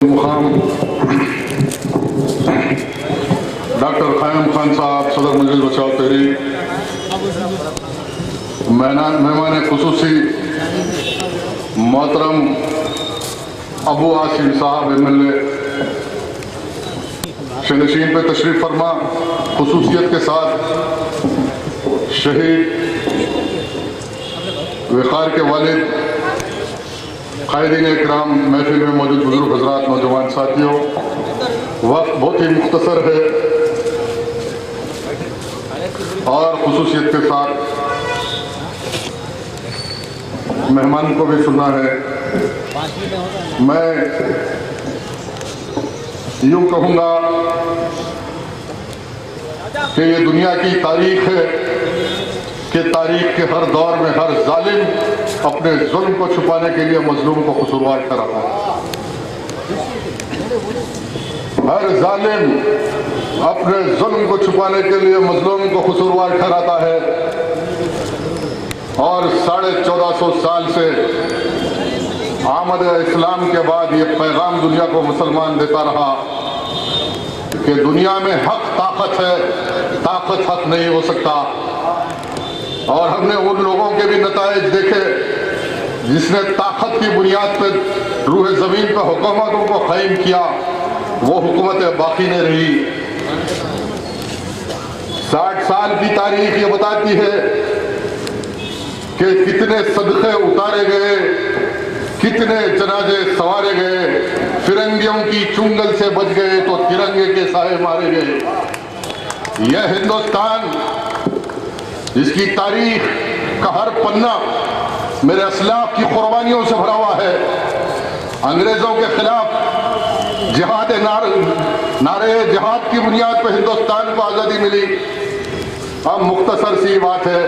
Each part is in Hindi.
मुकाम डॉक्टर क़याम खान साहब सदर मजलिस बचाओ तहरीक, मेहमान खुसूसी मोहतरम अबू आसिम साहब MLA शनशीन पे तशरीफ फरमा, खुसूसियत के साथ शहीद वक़ार के वालिद, क़ायदीन इकराम, महफिल में मौजूद बुजुर्ग हजरात, नौजवान साथियों, वक्त बहुत ही मुख्तसर है और खुसूसियत के साथ मेहमान को भी सुनना है। मैं यूं कहूँगा कि ये दुनिया की तारीख है कि तारीख के हर दौर में हर जालिम अपने जुल्म को छुपाने के लिए मजलूम को कसूरवार ठहराता है। हर जालिम अपने जुल्म को छुपाने के लिए मजलूम को कसूरवार ठहराता है और 1450 साल से आमद इस्लाम के बाद ये पैगाम दुनिया को मुसलमान देता रहा कि दुनिया में हक ताकत है, ताकत हक नहीं हो सकता। और हमने उन लोगों के भी नताइज देखे जिसने ताकत की बुनियाद पर रूह ज़मीन पर हुकूमतों को कायम किया, वो हुकूमतें बाकी नहीं रही। 60 साल की तारीख ये बताती है कि कितने सदक़े उतारे गए, कितने जनाजे संवारे गए, फिरंगियों की चुंगल से बच गए तो तिरंगे के साए मारे गए। यह हिंदुस्तान जिसकी तारीख का हर पन्ना मेरे असलाफ की कुर्बानियों से भरा हुआ है। अंग्रेजों के खिलाफ जिहाद नारे जिहाद की बुनियाद पर हिंदुस्तान को आज़ादी मिली। अब मुख्तसर सी बात है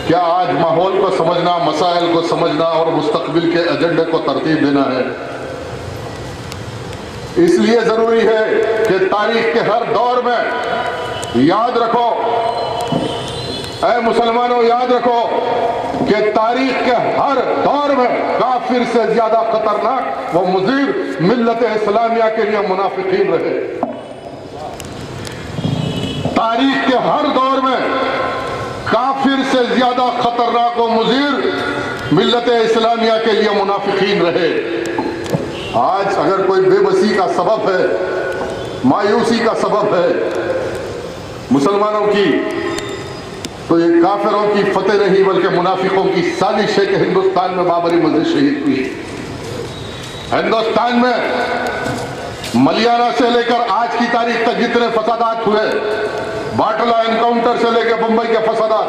क्या आज माहौल को समझना, मसाइल को समझना और मुस्तकबिल के एजेंडे को तरतीब देना है। इसलिए जरूरी है कि तारीख के हर दौर में याद रखो, ऐ मुसलमानों याद रखो कि तारीख के हर दौर में काफिर से ज्यादा खतरनाक वो मुजीर मिल्लत इस्लामिया के लिए मुनाफिकीन रहे। तारीख के हर दौर में काफिर से ज्यादा खतरनाक वो मुजीर मिल्लत इस्लामिया के लिए मुनाफिकीन रहे। आज अगर कोई बेबसी का सबब है, मायूसी का सबब है मुसलमानों की, तो ये काफिरों की फतेह नहीं बल्कि मुनाफिकों की साजिश है कि हिंदुस्तान में बाबरी मस्जिद शहीद हुई। हिंदुस्तान में मलियाना से लेकर आज की तारीख तक जितने फसादात हुए, बाटला एनकाउंटर से लेकर बंबई के फसादात,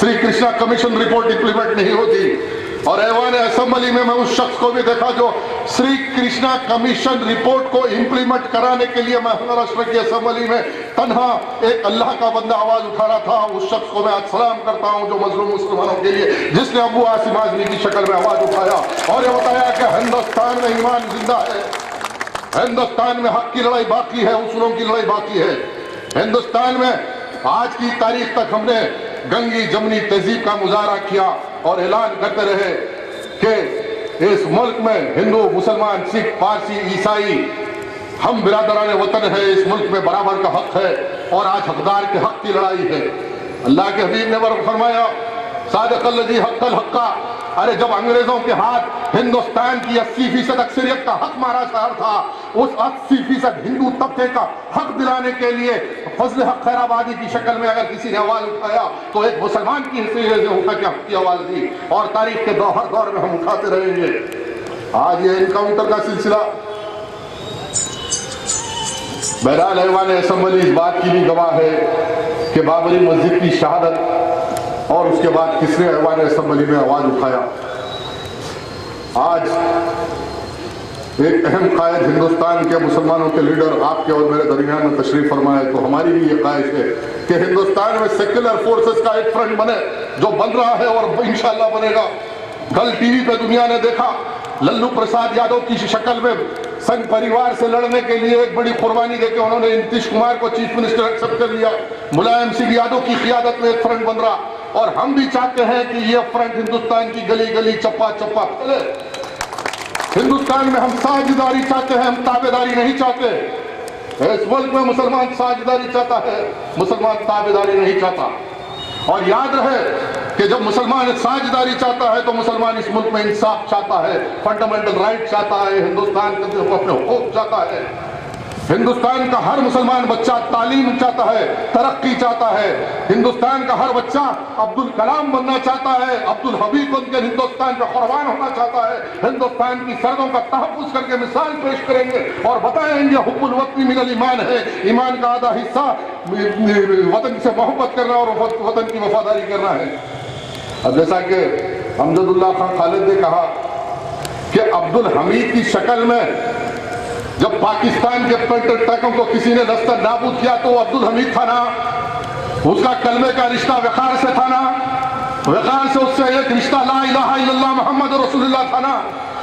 Shri Krishna commission report implement नहीं होती। और ऐवान असेंबली में मैं उस शख्स को भी देखा जो श्री कृष्णा कमीशन रिपोर्ट को इंप्लीमेंट कराने के लिए महाराष्ट्र की असेंबली में तन्हा एक अल्लाह का बंदा आवाज उठा रहा था। उस शख्स को मैं आज सलाम करता हूं जो मजलूम मुसलमानों के लिए, जिसने अबू आसिम आज़मी की शक्ल में आवाज उठाया और ये बताया कि हिंदुस्तान में ईमान जिंदा है, हिंदुस्तान में हक की लड़ाई बाकी है, उसूलों की लड़ाई बाकी है। हिंदुस्तान में आज की तारीख तक हमने गंगी जमनी तहजीब का मुजाहरा किया और ऐलान करते रहे कि इस मुल्क में हिंदू, मुसलमान, सिख, पारसी, ईसाई हम बिरादरान वतन है। इस मुल्क में बराबर का हक है और आज हकदार के हक की लड़ाई है। अल्लाह के हबीब ने फरमाया सादिक़ल्लज़ी हक़्क़ल हक़्क़ा। अरे जब अंग्रेजों के हाथ हिंदुस्तान की 80% अक्सरियत का हक मारा शहर था, उस 80% हिंदू तबके का हक दिलाने के लिए फजल हक खैराबादी की शक्ल में अगर किसी ने आवाज उठाया तो एक मुसलमान की हैसियत से उठा के हक की आवाज दी और तारीख के हर दौर में हम उठाते रहेंगे। आज ये इनकाउंटर का सिलसिला, बहरहाल ऐवान असेंबली इस बात की भी गवाह है कि बाबरी मस्जिद की शहादत और उसके बाद किसने ऐवान असेंबली में आवाज उठाया। आज एक अहम कायद हिंदुस्तान के मुसलमानों के लीडर आपके और मेरे दरमियान में तशरीफ फरमाए, तो हमारी भी ये ख्वाहिश है कि हिंदुस्तान में सेक्युलर फोर्सेस का एक फ्रंट बने, जो बन रहा है और इंशाअल्लाह बनेगा। कल टीवी पे दुनिया ने देखा लल्लू प्रसाद यादव की शक्ल में संघ परिवार से लड़ने के लिए एक बड़ी कुर्बानी देके उन्होंने नीतीश कुमार को चीफ मिनिस्टर एक्सेप्ट कर लिया। मुलायम सिंह यादव की क़ियादत में एक फ्रंट बन रहा और हम भी चाहते हैं कि यह फ्रंट हिंदुस्तान की गली गली, चप्पा चप्पा फैले हिंदुस्तान में हम साझेदारी चाहते हैं, हम ताबेदारी नहीं चाहते। इस मुल्क में मुसलमान साझेदारी चाहता है, मुसलमान ताबेदारी नहीं चाहता। और याद रहे कि जब मुसलमान साझेदारी चाहता है तो मुसलमान इस मुल्क में इंसाफ चाहता है, फंडामेंटल राइट चाहता है, हिंदुस्तान के अपने हुकूक चाहता है। हिंदुस्तान का हर मुसलमान बच्चा तालीम चाहता है, तरक्की चाहता है। हिंदुस्तान का हर बच्चा अब्दुल कलाम बनना चाहता है, अब्दुल हबीब बनकर हिंदुस्तान पे कुर्बान होना चाहता है। हिंदुस्तान की सरहदों का तहफ़्फ़ुज़ करके मिसाल पेश करेंगे और बताएंगे हुब्बुल वतनी मिनल ईमान है, ईमान का आधा हिस्सा वतन से मोहब्बत करना और वतन की वफादारी करना है। अब जैसा कि अमजदुल्लाह खान खालिद ने कहा कि अब्दुल हमीद की शक्ल में जब पाकिस्तान के पर्यटकों को किसी ने नस्तर नाबूद किया तो अब्दुल हमीद था ना, उसका कलमे का रिश्ता वक़ार से था ना, वक़ार से उससे एक रिश्ता ला इलाहा इल्लल्लाह मुहम्मद रसूलुल्लाह था ना।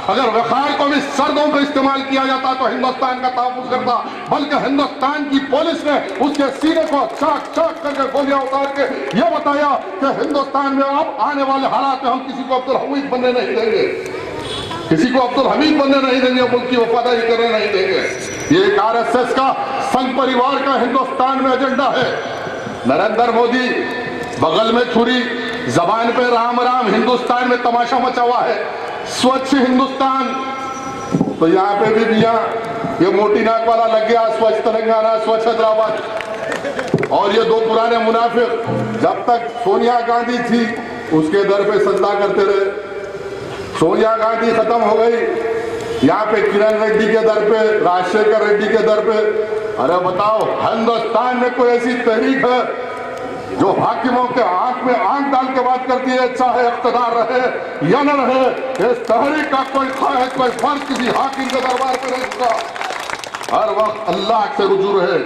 अगर वक़ार को भी सर्दों पर इस्तेमाल किया जाता तो हिंदुस्तान का तहफ़्फ़ुज़ करता, बल्कि हिंदुस्तान की पुलिस ने उसके सीने को चाक चाक करके गोलियां उतार के यह बताया कि हिंदुस्तान में अब आने वाले हालात में हम किसी को अब्दुल हमीद बनने नहीं देंगे, किसी को अब्दुल हमीद बनने नहीं देंगे, मुल्क की वफादारी करने नहीं देंगे। ये एक आरएसएस का संघ परिवार का हिंदुस्तान में एजेंडा है। नरेंद्र मोदी बगल में छुरी, जबान पे राम राम, हिंदुस्तान में तमाशा मचा हुआ है। स्वच्छ हिंदुस्तान, तो यहाँ पे भी भैया ये मोटी नाक वाला लग गया, स्वच्छ तेलंगाना, स्वच्छ हैदराबाद। और ये दो पुराने मुनाफिक जब तक सोनिया गांधी थी उसके दर पे सजदा करते रहे। सोनिया गांधी खत्म हो गई, यहाँ पे किरण रेड्डी के दर पे, राजशेखर रेड्डी के दर पे। अरे बताओ, हिंदुस्तान में कोई ऐसी तहरीक है जो हाकिमों के आंख में आंख डाल के बात करती है, चाहे इख्तिदार रहे या न रहे? इस तहरीक का कोई ख्वाहिश, कोई फर्ज किसी हाकिम के दरबार पे नहीं झुका। हर वक्त अल्लाह से रुजू रहे।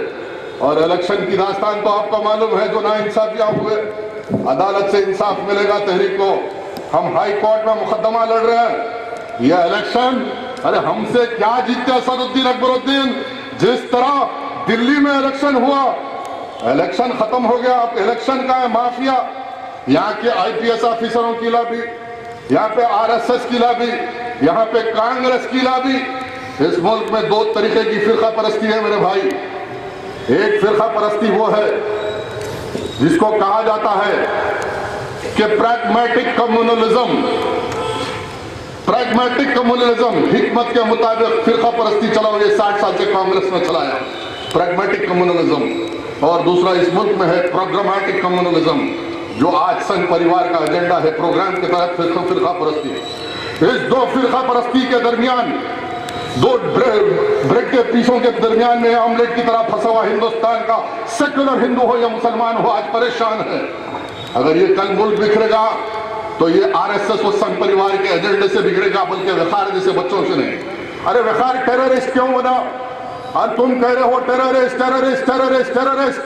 और इलेक्शन की दास्तान तो आपको मालूम है, जो नाइंसाफियां हुए, अदालत से इंसाफ मिलेगा तहरीक को। हम हाई कोर्ट में मुकदमा लड़ रहे हैं, यह इलेक्शन, अरे हमसे क्या जीतते असदुद्दीन अकबरुद्दीन? जिस तरह दिल्ली में इलेक्शन हुआ, इलेक्शन खत्म हो गया, अब इलेक्शन का है माफिया। यहाँ के आईपीएस ऑफिसरों की लॉबी, यहाँ पे आरएसएस की लॉबी, यहाँ पे कांग्रेस की लॉबी। इस मुल्क में दो तरीके की फिरका परस्ती है मेरे भाई। एक फिरका परस्ती वो है जिसको कहा जाता है कि प्रैग्मेटिक कम्युनलिज्म, प्रैग्मेटिक कम्युनलिज्म, हिकमत के मुताबिक फिरका परस्ती चलाओ, ये 60 साल से कांग्रेस ने चलाया प्रैग्मेटिक कम्युनलिज्म। और दूसरा इस मुल्क में है प्रोग्रामेटिक कम्युनलिज्म, जो आज संघ परिवार का एजेंडा है, प्रोग्राम के तहत फिरका परस्ती। इस दो फिरका परस्ती के दरमियान, दो ब्रेड के पीसों के दरमियान में ऑमलेट की तरह फंसा हुआ हिंदुस्तान का सेक्युलर हिंदू हो या मुसलमान हो, आज परेशान है। अगर ये कल मुल्क बिखरेगा तो ये आरएसएस और संघ परिवार के एजेंडे से बिगड़ेगा, बल्कि वक़ार जैसे बच्चों से नहीं। अरे वक़ार टेररिस्ट क्यों बना? और तुम कह रहे हो टेररिस्ट टेररिस्ट टेररिस्ट टेररिस्ट,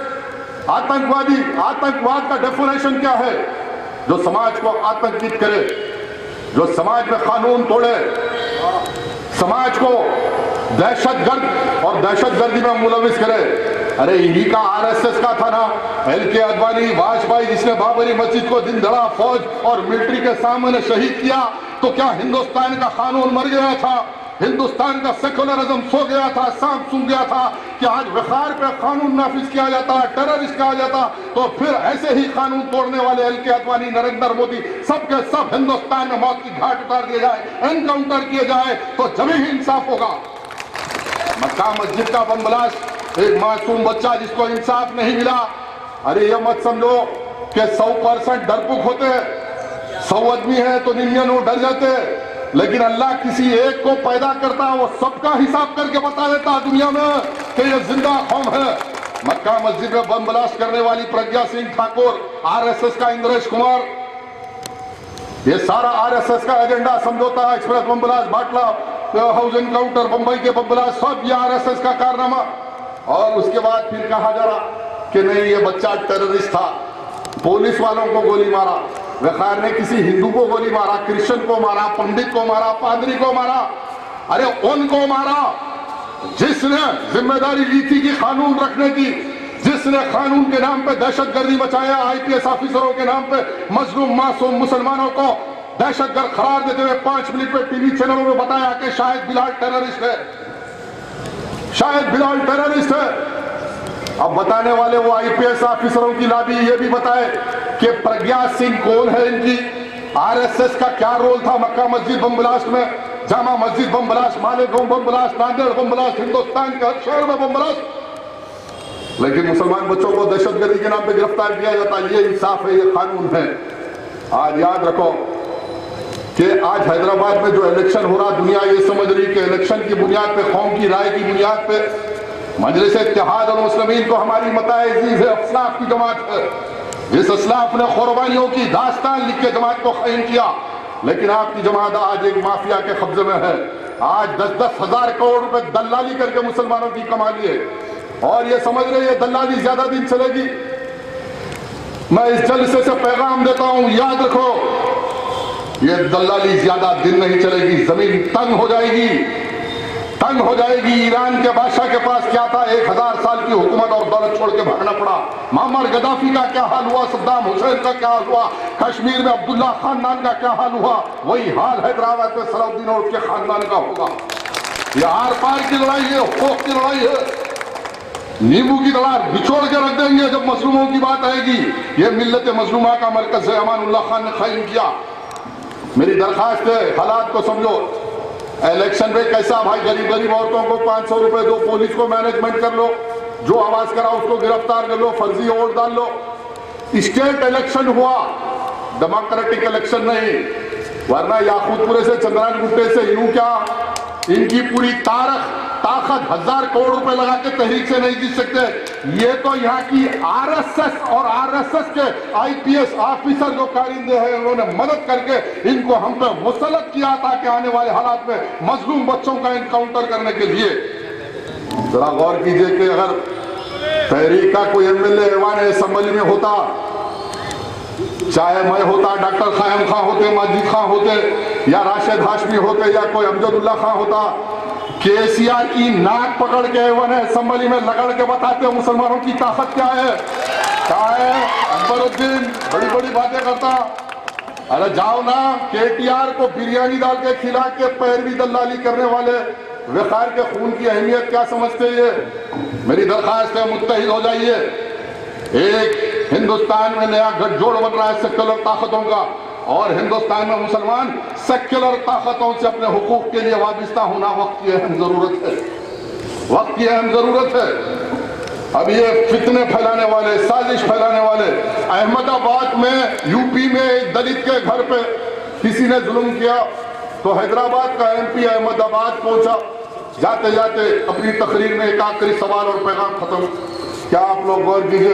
आतंकवादी। आतंकवाद का डेफिनेशन क्या है? जो समाज को आतंकित करे, जो समाज में कानून तोड़े, समाज को दहशतगर्द और दहशतगर्दी में मुलविस करे। अरे इन्हीं का आरएसएस का था ना, एलके अडवाणी, वाजपेयी, जिसने बाबरी मस्जिद को दिन धड़ा फौज और मिलिट्री के सामने शहीद किया। तो क्या हिंदुस्तान का कानून मर गया था? हिंदुस्तान का सेकुलरिज्म सो गया था, सांप सूंघ गया था कि आज वक़ार पे कानून नाफिज किया जाता, टेररिस्ट कहा जाता? तो फिर ऐसे ही कानून तोड़ने वाले एलके अडवाणी, नरेंद्र मोदी, सबके सब हिंदुस्तान में मौत की घाट उतार दिए जाए, एनकाउंटर किए जाए, तो जब ही इंसाफ होगा। मक्का मस्जिद का बम ब्लास्ट, एक मासूम बच्चा जिसको इंसाफ नहीं मिला। अरे ये मत समझो कि 100% डरपोक होते, 100 आदमी है तो 99 डर जाते, लेकिन अल्लाह किसी एक को पैदा करता, वो सबका हिसाब करके बता देता दुनिया में कि ये जिंदा कौम है। मक्का मस्जिद में बम ब्लास्ट करने वाली प्रज्ञा सिंह ठाकुर, आरएसएस का इंद्रेश कुमार, ये सारा आरएसएस का एजेंडा, समझौता एक्सप्रेस बम ब्लास्ट, बाटला हाउस एनकाउंटर, बंबई के बम ब्लास्ट, सब ये आरएसएस का कारनामा। और उसके बाद फिर कहा जा रहा कि नहीं ये बच्चा टेररिस्ट था, पुलिस वालों को गोली मारा, वक़ार ने किसी हिंदू को गोली मारा, क्रिश्चियन को मारा, पंडित को मारा, पादरी को मारा। अरे उनको मारा जिसने जिम्मेदारी ली थी कि कानून रखने की, जिसने कानून के नाम पे दहशतगर्दी मचाया, आईपीएस ऑफिसरों के नाम पे मजलूम मासूम मुसलमानों को दहशतगर्द करार देते हुए 5 मिनट में टीवी चैनलों में बताया कि शायद बिलाल टेररिस्ट है, शायद बिलाल टेररिस्ट है। अब बताने वाले वो आईपीएस ऑफिसरों की लाबी ये भी बताए कि प्रज्ञा सिंह कौन है, इनकी आरएसएस का क्या रोल था मक्का मस्जिद बम ब्लास्ट में, Jama Masjid bomb blast, Malegaon bomb blast, Nanded bomb blast, Hindustan के हर शहर में बम ब्लास्ट। लेकिन मुसलमान बच्चों को दहशतगर्दी के नाम पे गिरफ्तार किया जाता है। ये इंसाफ है, ये कानून है। आज याद रखो कि आज हैदराबाद में जो इलेक्शन हो रहा, दुनिया ये समझ रही कि इलेक्शन की बुनियाद पे, कौम की राय की बुनियाद पे मजलिस इत्तेहाद और मुस्लिमीन को हमारी मताइज़ असलाफ की जमात है, जिस असलाफ ने कुर्बानियों की दास्तान लिख के जमात को कायम किया। लेकिन आपकी जमात आज एक माफिया के कब्जे में है। आज 10-10 हजार करोड़ रुपए दलाली करके मुसलमानों की कमा लिए और ये समझ रहे ये दलाली ज्यादा दिन चलेगी। मैं इस जलसे से पैगाम देता हूं, याद रखो ये दलाली ज्यादा दिन नहीं चलेगी, जमीन तंग हो जाएगी, तंग हो जाएगी। ईरान के बादशाह के पास क्या था, 1000 साल की हुकूमत और दौलत छोड़ के भागना पड़ा। मामर गद्दाफी का क्या हाल हुआ, सद्दाम हुसैन का क्या हाल हुआ, कश्मीर में अब्दुल्ला खानदान का क्या हाल हुआ, वही हाल हैदराबाद में सलाउद्दीन और उसके खानदान का होगा। ये आर पार की लड़ाई है, खौफ की लड़ाई है। नींबू की दरार बिछोड़ के रख देंगे जब मजलूमों की बात आएगी। ये मिल्लत मजलूमा का मरकज है, अमानुल्लाह खान ने कायम किया। मेरी दरखास्त है, हालात को समझो। इलेक्शन में कैसा भाई, गरीब गरीब औरतों को 500 रुपए दो, पुलिस को मैनेजमेंट कर लो, जो आवाज करा उसको गिरफ्तार कर लो, फर्जी वोट डाल लो। स्टेट इलेक्शन हुआ, डेमोक्रेटिक इलेक्शन नहीं, वरना याकूतपुरे से, चंद्रान गुट्टे से यूं क्या इनकी पूरी ताकत 1000 करोड़ रुपए लगा के तहरीक से नहीं जीत सकते। ये तो यहाँ की आरएसएस और आरएसएस के आईपीएस ऑफिसर जो कारिंदे हैं, उन्होंने मदद करके इनको हम पे मुसल्लत किया था कि आने वाले हालात में मजलूम बच्चों का इनकाउंटर करने के लिए। जरा गौर कीजिए कि अगर तहरीक का कोई एमएलए ऐवान असेंबली में होता, चाहे मैं होता, डॉक्टर कायम खां होते, माजिद खां होते, या राशिद हाशमी होते, या कोई अमजदुल्ला खां होता, केसीआर की नाक पकड़ के वन असेंबली में लगड़ के बताते मुसलमानों की ताकत क्या है। अकबरुद्दीन बड़ी बड़ी बातें करता, अरे जाओ ना, केटीआर को बिरयानी डाल के खिला के पैरवी दलाली करने वाले वकार के खून की अहमियत क्या समझते ये। मेरी दरखास्त है, मुत्तहिद हो जाइए। एक हिंदुस्तान में नया गठजोड़ बन रहा है सेक्युलर ताकतों का, और हिंदुस्तान में मुसलमान सेक्युलर ताकतों से अपने हुकूक के लिए वाबिस्ता होना वक्त की अहम जरूरत है, वक्त की अहम जरूरत है। अब ये फितने फैलाने वाले, साजिश फैलाने वाले, अहमदाबाद में, यूपी में एक दलित के घर पे किसी ने जुल्म किया तो हैदराबाद का एमपी अहमदाबाद पहुंचा, जाते जाते अपनी तकरीर में एक आखिरी सवाल और पैगाम खत्म। क्या आप लोग गौर कीजिए,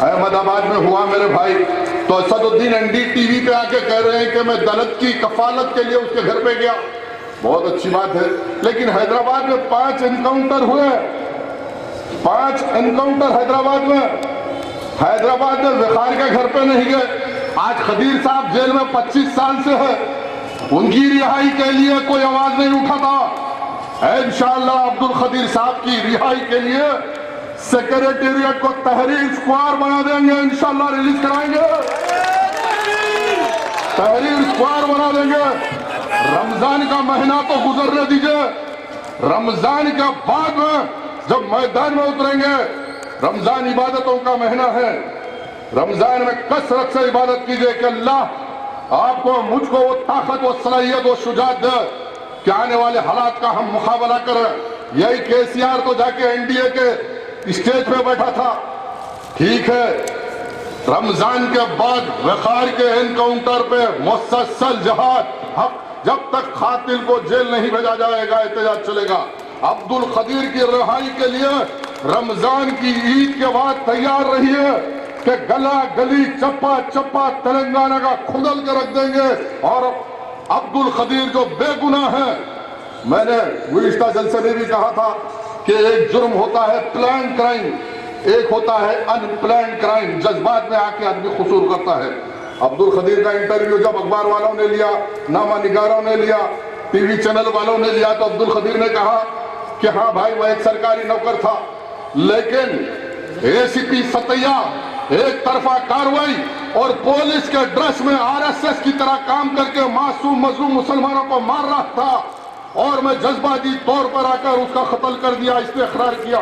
अहमदाबाद में हुआ मेरे भाई, तो असदुद्दीन एनडीटीवी पे आके कह रहे हैं कि मैं दलित की कफालत के लिए उसके घर पे गया। बहुत अच्छी बात है, लेकिन हैदराबाद में 5 एनकाउंटर हुए, 5 एनकाउंटर हैदराबाद में। हैदराबाद में वकार के घर पे नहीं गए। आज खदीर साहब जेल में 25 साल से है, उनकी रिहाई के लिए कोई आवाज नहीं उठाता। इंशाअल्लाह अब्दुल खदीर साहब की रिहाई के लिए सेक्रेटेरिएट को तहरीर स्क्वायर बना देंगे, इंशाअल्लाह रिलीज कराएंगे, तहरीर स्क्वायर बना देंगे। रमजान का महीना तो गुजरने दीजिए, रमजान के बाद में जब मैदान में उतरेंगे, रमजान इबादतों का महीना है, रमजान में कसरत से इबादत कीजिए कि अल्लाह आपको, मुझको वो ताकत, वो सलाहियत, वो शुजात दे कि आने वाले हालात का हम मुकाबला करें। यही केसीआर तो जाके एनडीए के स्टेज पे बैठा था। ठीक है, रमजान के बाद वकार के एनकाउंटर पे मुसलसल जहाद, जब तक कातिल को जेल नहीं भेजा जाएगा एहतजाज चलेगा। अब्दुल खदीर की रिहाई के लिए रमजान की ईद के बाद तैयार रहिए कि गला गली, चप्पा चप्पा तेलंगाना का खुदल के रख देंगे। और अब्दुल खदीर जो बेगुनाह है, मैंने गुज़िश्ता जलसे में भी कहा था कि एक जुर्म होता है प्लान क्राइम, एक होता है अनप्लान क्राइम, जज्बात में आके आदमी कसूर करता है। अब्दुल खदीर का इंटरव्यू जब अखबार वालों ने लिया, नामा निगारों ने लिया, टीवी चैनल वालों ने लिया, तो अब्दुल खदीर ने कहा कि हाँ भाई मैं एक सरकारी नौकर था, लेकिन एसीपी सतैया एक तरफा कार्रवाई और पुलिस के ड्रेस में आरएसएस की तरह काम करके मासूम मजलूम मुसलमानों को मार रहा था और मैं जज्बाती तौर पर आकर उसका कत्ल कर दिया, इसने इकरार किया।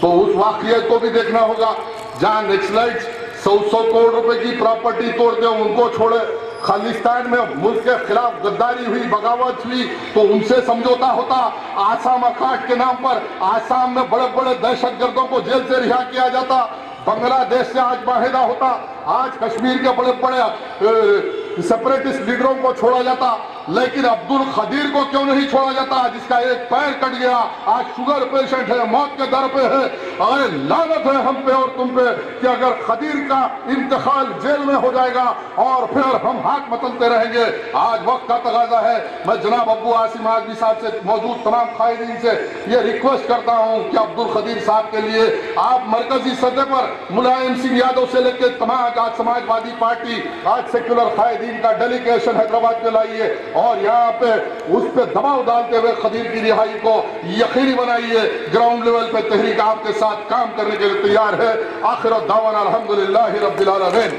तो उस वाकये को भी देखना होगा जहां नक्सलाइट्स 100 करोड़ रुपए की प्रॉपर्टी तोड़ते हैं, उनको छोड़े। खालिस्तान में मुल्क के खिलाफ गद्दारी हुई, बगावत हुई, तो उनसे समझौता होता। आसाम अखाट के नाम पर आसाम में बड़े बड़े दहशतगर्दों को जेल से रिहा किया जाता। बांग्लादेश से आज माहिदा होता। आज कश्मीर के बड़े बड़े सेपरेटिस्ट लीडरों को छोड़ा जाता, लेकिन अब्दुल खदीर को क्यों नहीं छोड़ा जाता, जिसका एक पैर कट गया, आज शुगर पेशेंट है, मौत के दर पे है। अरे लानत है हम पे और तुम पे कि अगर खदीर का इंतकाल जेल में हो जाएगा और फिर हम हाथ मसलते रहेंगे। आज वक्त का तगाजा है। मैं जनाब अब्बू आसिम आजमी साहब से, मौजूद तमाम कायदीन से ये रिक्वेस्ट करता हूँ कि अब्दुल खदीर साहब के लिए आप मरकजी सतह पर मुलायम सिंह यादव से लेकर तमाम, आज समाजवादी पार्टी, आज सेक्युलर कायदीन का डेलीगेशन हैदराबाद में लाइए और यहाँ पे उस पे दबाव डालते हुए खदीर की रिहाई को यकीनी बनाइए। ग्राउंड लेवल पे तहरीक आपके साथ काम करने के लिए तैयार है। आखिर दावाना अल्हम्दुलिल्लाहि रब्बिल आलमीन।